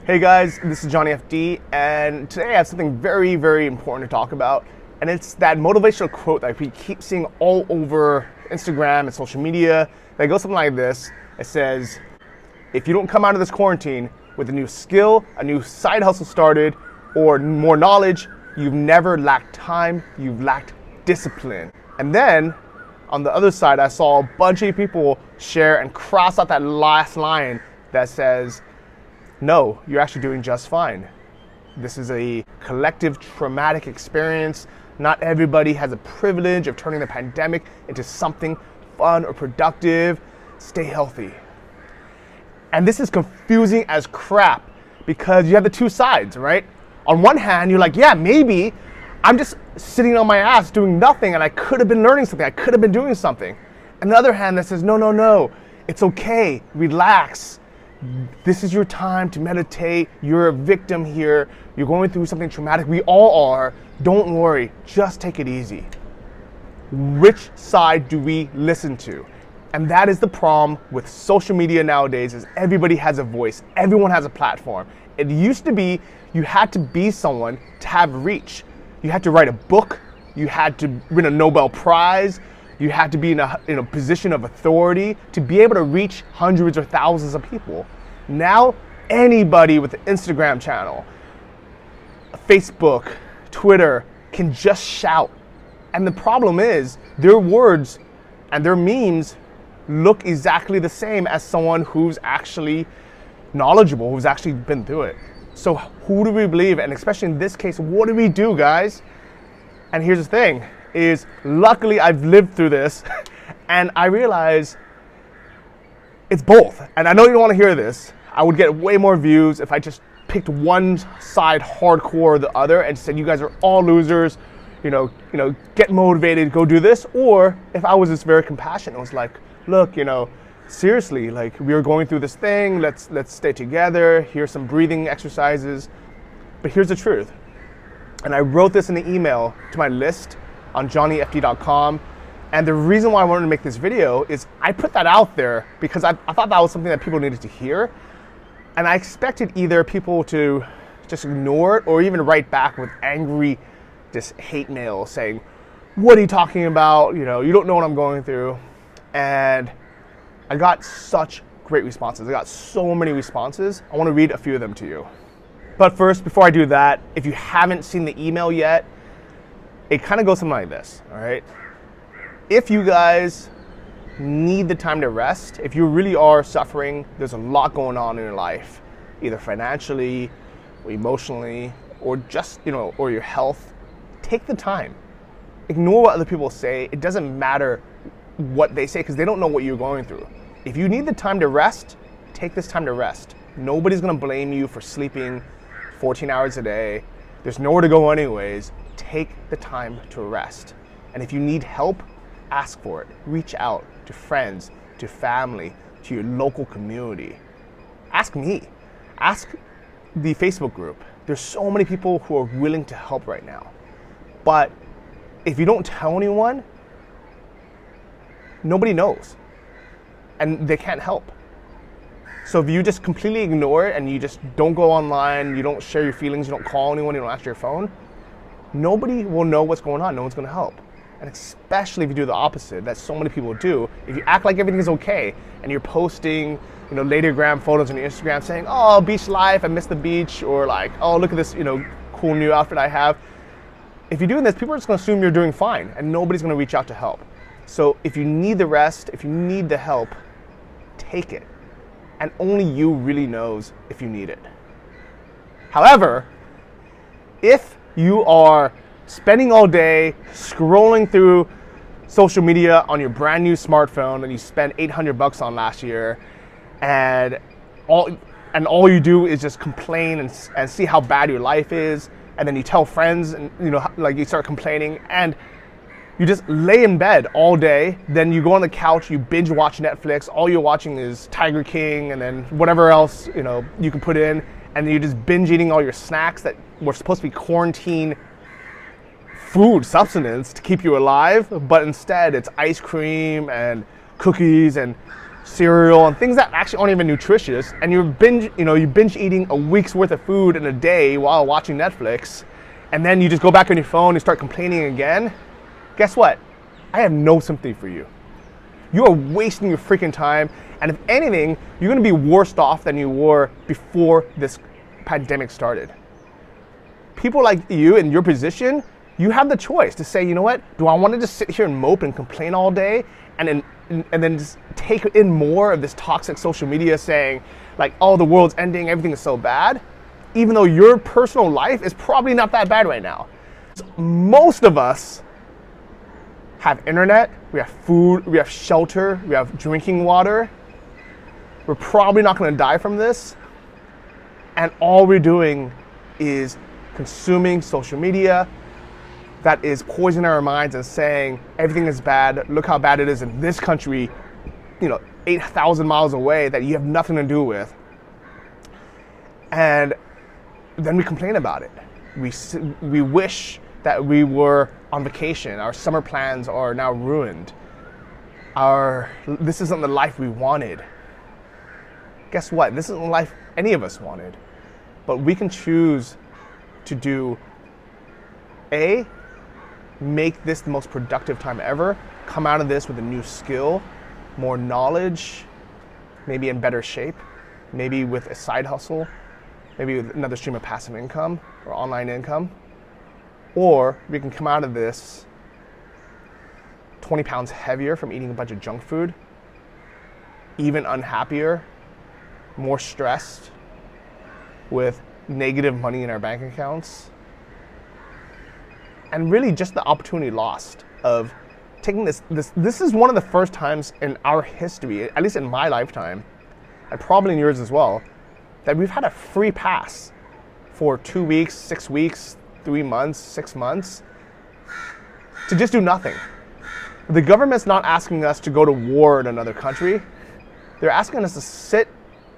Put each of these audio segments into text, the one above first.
Hey guys, this is Johnny FD, and today I have something very, very important to talk about, and it's that motivational quote that we keep seeing all over Instagram and social media that goes something like this. It says, if you don't come out of this quarantine with a new skill, a new side hustle started, or more knowledge, you've never lacked time, you've lacked discipline. And then, on the other side, I saw a bunch of people share and cross out that last line that says, no, you're actually doing just fine. This is a collective traumatic experience. Not everybody has the privilege of turning the pandemic into something fun or productive. Stay healthy. And this is confusing as crap because you have the two sides, right? On one hand, you're like, yeah, maybe I'm just sitting on my ass doing nothing and I could have been learning something. I could have been doing something. And the other hand that says, no, it's okay, relax. This is your time to meditate. You're a victim here. You're going through something traumatic. We all are. Don't worry. Just take it easy. Which side do we listen to? And that is the problem with social media nowadays is everybody has a voice. Everyone has a platform. It used to be you had to be someone to have reach. You had to write a book. You had to win a Nobel Prize. You had to be in a position of authority to be able to reach hundreds or thousands of people. Now, anybody with an Instagram channel, Facebook, Twitter can just shout. And the problem is their words and their memes look exactly the same as someone who's actually knowledgeable, who's actually been through it. So who do we believe? And especially in this case, what do we do, guys? And here's the thing. Is luckily I've lived through this and I realize it's both. And I know you don't want to hear this. I would get way more views if I just picked one side hardcore or the other and said you guys are all losers, get motivated, go do this. Or if I was just very compassionate, it was like, look, seriously, like we are going through this thing, let's stay together, here's some breathing exercises. But here's the truth. And I wrote this in the email to my list on johnnyfd.com. And the reason why I wanted to make this video is I put that out there because I thought that was something that people needed to hear. And I expected either people to just ignore it or even write back with angry, just hate mail saying, what are you talking about? You don't know what I'm going through. And I got such great responses. I got so many responses. I want to read a few of them to you. But first, before I do that, if you haven't seen the email yet, it kind of goes something like this, all right? If you guys need the time to rest, if you really are suffering, there's a lot going on in your life, either financially, or emotionally, or just, or your health, take the time. Ignore what other people say. It doesn't matter what they say because they don't know what you're going through. If you need the time to rest, take this time to rest. Nobody's gonna blame you for sleeping 14 hours a day. There's nowhere to go anyways. Take the time to rest. And if you need help, ask for it. Reach out to friends, to family, to your local community. Ask me. Ask the Facebook group. There's so many people who are willing to help right now. But if you don't tell anyone, nobody knows. And they can't help. So if you just completely ignore it and you just don't go online, you don't share your feelings, you don't call anyone, you don't answer your phone, nobody will know what's going on. No one's going to help. And especially if you do the opposite, that so many people do. If you act like everything is okay and you're posting, Ladygram photos on your Instagram saying, oh, beach life, I miss the beach, or like, oh, look at this, cool new outfit I have. If you're doing this, people are just going to assume you're doing fine and nobody's going to reach out to help. So if you need the rest, if you need the help, take it. And only you really knows if you need it. However, if you are spending all day scrolling through social media on your brand new smartphone and you spent $800 on last year, and all you do is just complain and see how bad your life is, and then you tell friends and you start complaining, and you just lay in bed all day, then you go on the couch, you binge watch Netflix, all you're watching is Tiger King and then whatever else you can put in, and you're just binge eating all your snacks that were supposed to be quarantine food sustenance to keep you alive, but instead it's ice cream and cookies and cereal and things that actually aren't even nutritious, and you binge eating a week's worth of food in a day while watching Netflix, and then you just go back on your phone and start complaining again, guess what? I have no sympathy for you. You are wasting your freaking time, and if anything, you're gonna be worse off than you were before this pandemic started. People like you in your position, you have the choice to say, you know what, do I want to just sit here and mope and complain all day and then just take in more of this toxic social media saying like, oh, the world's ending, everything is so bad, even though your personal life is probably not that bad right now. Most of us have internet, we have food, we have shelter, we have drinking water. We're probably not going to die from this. And all we're doing is consuming social media that is poisoning our minds and saying everything is bad. Look how bad it is in this country, 8,000 miles away that you have nothing to do with. And then we complain about it. We wish that we were on vacation. Our summer plans are now ruined. This isn't the life we wanted. Guess what? This isn't the life any of us wanted. But we can choose to do make this the most productive time ever, come out of this with a new skill, more knowledge, maybe in better shape, maybe with a side hustle, maybe with another stream of passive income or online income. Or we can come out of this 20 pounds heavier from eating a bunch of junk food, even unhappier, more stressed, with negative money in our bank accounts, and really just the opportunity lost of taking this is one of the first times in our history, at least in my lifetime, and probably in yours as well, that we've had a free pass for 2 weeks, 6 weeks, 3 months, 6 months, to just do nothing. The government's not asking us to go to war in another country. They're asking us to sit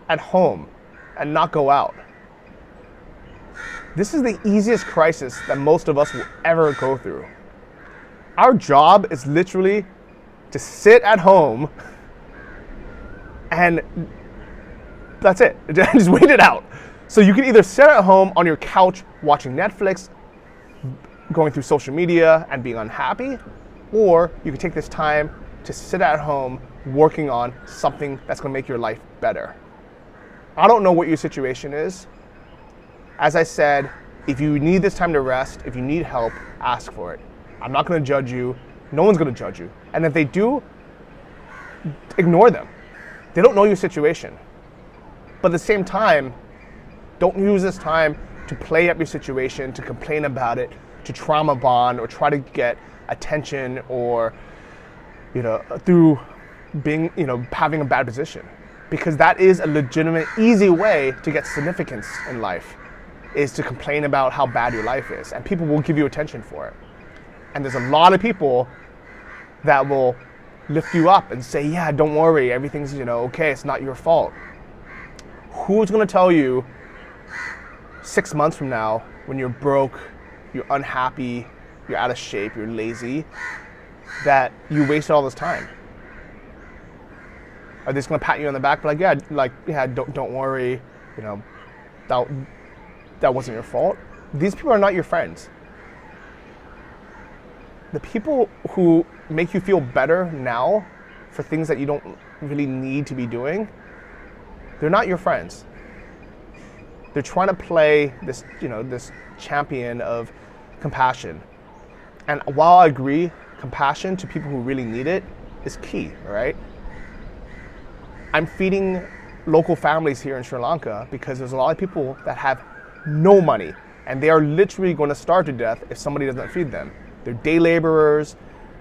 at home and not go out. This is the easiest crisis that most of us will ever go through. Our job is literally to sit at home and that's it. Just wait it out. So you can either sit at home on your couch watching Netflix, going through social media and being unhappy, or you can take this time to sit at home working on something that's going to make your life better. I don't know what your situation is. As I said, if you need this time to rest, if you need help, ask for it. I'm not going to judge you. No one's going to judge you. And if they do, ignore them. They don't know your situation. But at the same time, don't use this time to play up your situation, to complain about it, to trauma bond, or try to get attention, or through being having a bad position. Because that is a legitimate, easy way to get significance in life, is to complain about how bad your life is, and people will give you attention for it. And there's a lot of people that will lift you up and say, yeah, don't worry, everything's okay, it's not your fault. Who's going to tell you 6 months from now, when you're broke, you're unhappy, you're out of shape, you're lazy, that you wasted all this time? Are they just going to pat you on the back, like, don't worry, that wasn't your fault? These people are not your friends. The people who make you feel better now for things that you don't really need to be doing, they're not your friends. They're trying to play this, this champion of compassion. And while I agree, compassion to people who really need it is key, right? I'm feeding local families here in Sri Lanka because there's a lot of people that have no money, and they are literally going to starve to death if somebody doesn't feed them. They're day laborers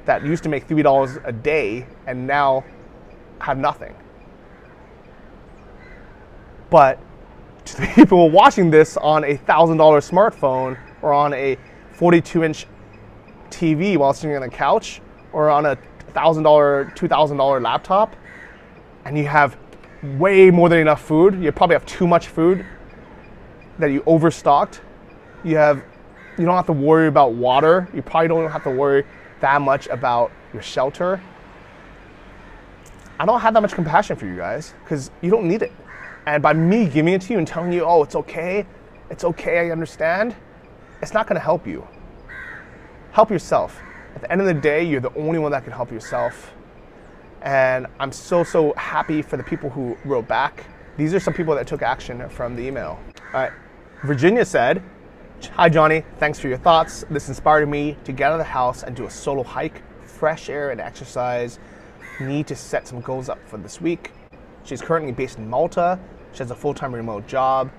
that used to make $3 a day and now have nothing. But to the people watching this on a $1,000 smartphone or on a 42-inch TV while sitting on a couch or on a $1,000, $2,000 laptop, and you have way more than enough food, you probably have too much food that you overstocked, you don't have to worry about water, you probably don't have to worry that much about your shelter. I don't have that much compassion for you guys because you don't need it. And by me giving it to you and telling you, oh, it's okay, I understand, it's not gonna help you. Help yourself. At the end of the day, you're the only one that can help yourself. And I'm so happy for the people who wrote back. These are some people that took action from the email. All right, Virginia said, hi Johnny, thanks for your thoughts. This inspired me to get out of the house and do a solo hike, fresh air and exercise. Need to set some goals up for this week. She's currently based in Malta. She has a full-time remote job.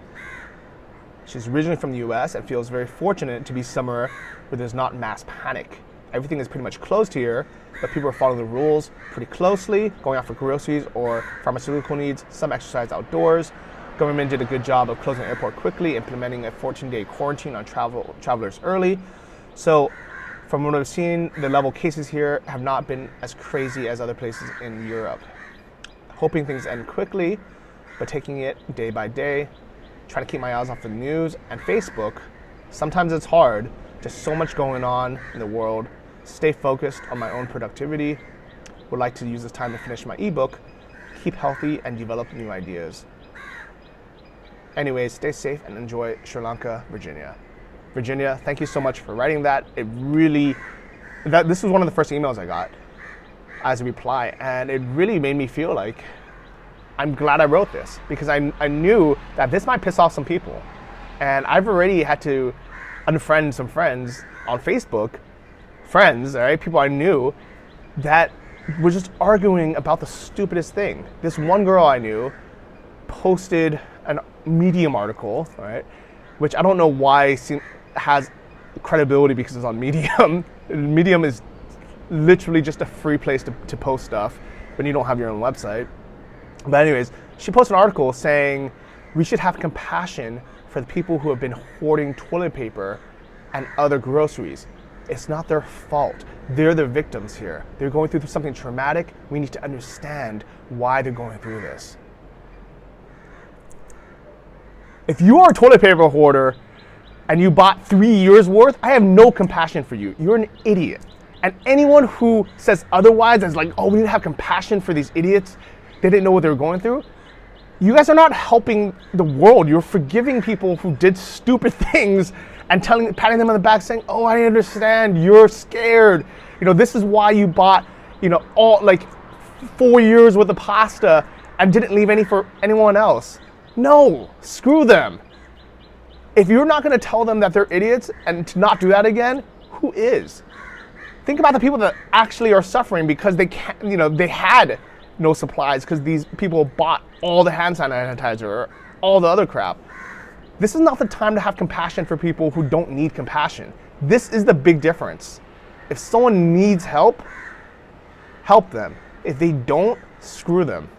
She's originally from the US and feels very fortunate to be somewhere where there's not mass panic. Everything is pretty much closed here, but people are following the rules pretty closely, going out for groceries or pharmaceutical needs, some exercise outdoors. Government did a good job of closing the airport quickly, implementing a 14-day quarantine on travelers early. So from what I've seen, the level cases here have not been as crazy as other places in Europe. Hoping things end quickly, but taking it day by day, trying to keep my eyes off the news and Facebook. Sometimes it's hard, just so much going on in the world. Stay focused on my own productivity. Would like to use this time to finish my ebook, keep healthy and develop new ideas. Anyways, stay safe and enjoy Sri Lanka, Virginia. Virginia, thank you so much for writing that. This was one of the first emails I got as a reply, and it really made me feel like I'm glad I wrote this because I knew that this might piss off some people. And I've already had to unfriend some friends on Facebook, friends, all right, people I knew that were just arguing about the stupidest thing. This one girl I knew posted a Medium article, all right, which I don't know why has credibility because it's on Medium. Medium is literally just a free place to post stuff when you don't have your own website. But anyways, she posted an article saying we should have compassion for the people who have been hoarding toilet paper and other groceries. It's not their fault. They're the victims here. They're going through something traumatic. We need to understand why they're going through this. If you are a toilet paper hoarder and you bought 3 years worth, I have no compassion for you. You're an idiot. And anyone who says otherwise is like, oh, we need to have compassion for these idiots. They didn't know what they were going through. You guys are not helping the world. You're forgiving people who did stupid things and patting them on the back saying, oh, I understand, you're scared. This is why you bought, all 4 years worth of pasta and didn't leave any for anyone else. No, screw them. If you're not gonna tell them that they're idiots and to not do that again, who is? Think about the people that actually are suffering because they can't, they had no supplies because these people bought all the hand sanitizer or all the other crap. This is not the time to have compassion for people who don't need compassion. This is the big difference. If someone needs help, help them. If they don't, screw them.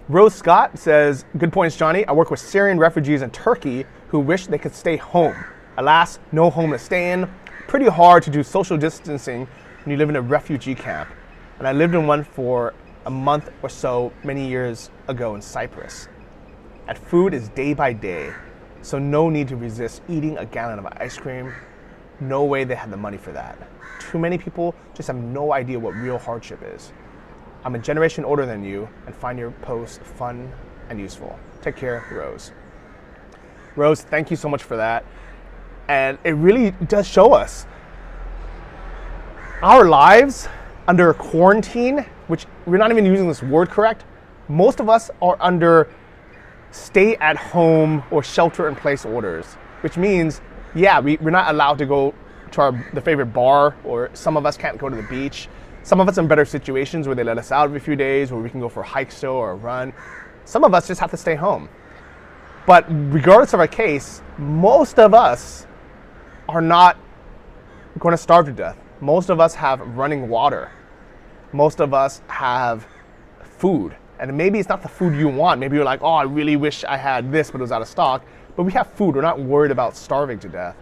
Rose Scott says, good points, Johnny. I work with Syrian refugees in Turkey who wish they could stay home. Alas, no home to stay in. Pretty hard to do social distancing when you live in a refugee camp. And I lived in one for a month or so many years ago in Cyprus. And food is day by day, so no need to resist eating a gallon of ice cream. No way they had the money for that. Too many people just have no idea what real hardship is. I'm a generation older than you and find your posts fun and useful. Take care, Rose. Rose, thank you so much for that. And it really does show us our lives under quarantine, which we're not even using this word correct. Most of us are under stay at home or shelter in place orders, which means, yeah, we're not allowed to go to the favorite bar, or some of us can't go to the beach. Some of us are in better situations where they let us out every few days, where we can go for a hike still or a run. Some of us just have to stay home. But regardless of our case, most of us are not going to starve to death. Most of us have running water. Most of us have food. And maybe it's not the food you want. Maybe you're like, oh, I really wish I had this, but it was out of stock. But we have food. We're not worried about starving to death.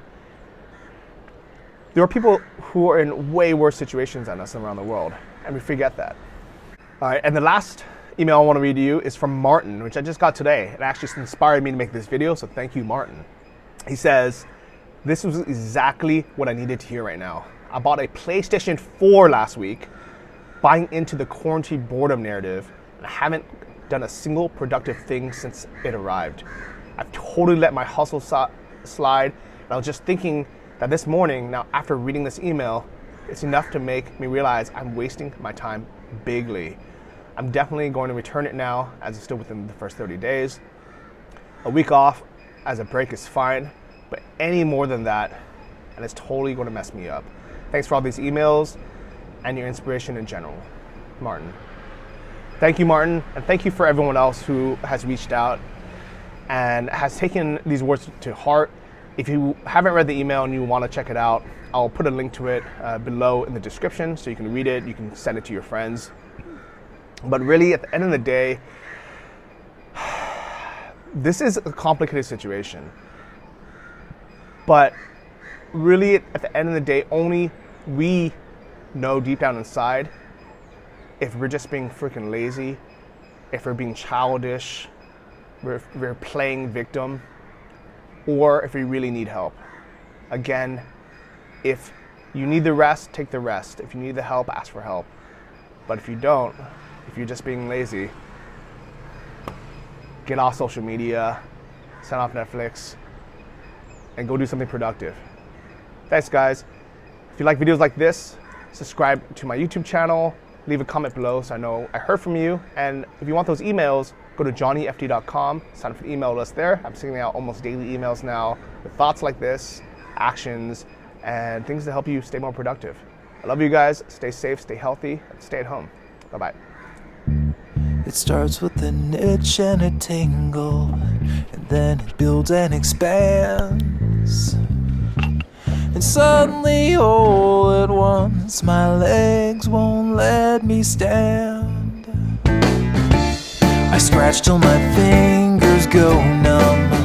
There are people who are in way worse situations than us around the world, and we forget that. All right, and the last email I want to read to you is from Martin, which I just got today. It actually inspired me to make this video, so thank you, Martin. He says, this was exactly what I needed to hear right now. I bought a PlayStation 4 last week, buying into the quarantine boredom narrative, and I haven't done a single productive thing since it arrived. I've totally let my hustle slide. And I was just thinking that this morning, now after reading this email, it's enough to make me realize I'm wasting my time bigly. I'm definitely going to return it now, as it's still within the first 30 days. A week off as a break is fine, but any more than that, and it's totally going to mess me up. Thanks for all these emails and your inspiration in general. Martin. Thank you, Martin, and thank you for everyone else who has reached out and has taken these words to heart. If you haven't read the email and you want to check it out, I'll put a link to it below in the description so you can read it, you can send it to your friends. But really, at the end of the day, this is a complicated situation. But really, at the end of the day, only we know deep down inside if we're just being freaking lazy, if we're being childish, we're playing victim, or if we really need help. Again, if you need the rest, take the rest. If you need the help, ask for help. But if you don't, if you're just being lazy, get off social media, turn off Netflix, and go do something productive. Thanks, guys. If you like videos like this, subscribe to my YouTube channel, leave a comment below so I know I heard from you. And if you want those emails, go to johnnyfd.com, sign up for the email list there. I'm sending out almost daily emails now with thoughts like this, actions, and things to help you stay more productive. I love you guys. Stay safe, stay healthy, and stay at home. Bye-bye. It starts with an itch and a tingle, and then it builds and expands. And suddenly, all at once, my legs won't let me stand. I scratch till my fingers go numb.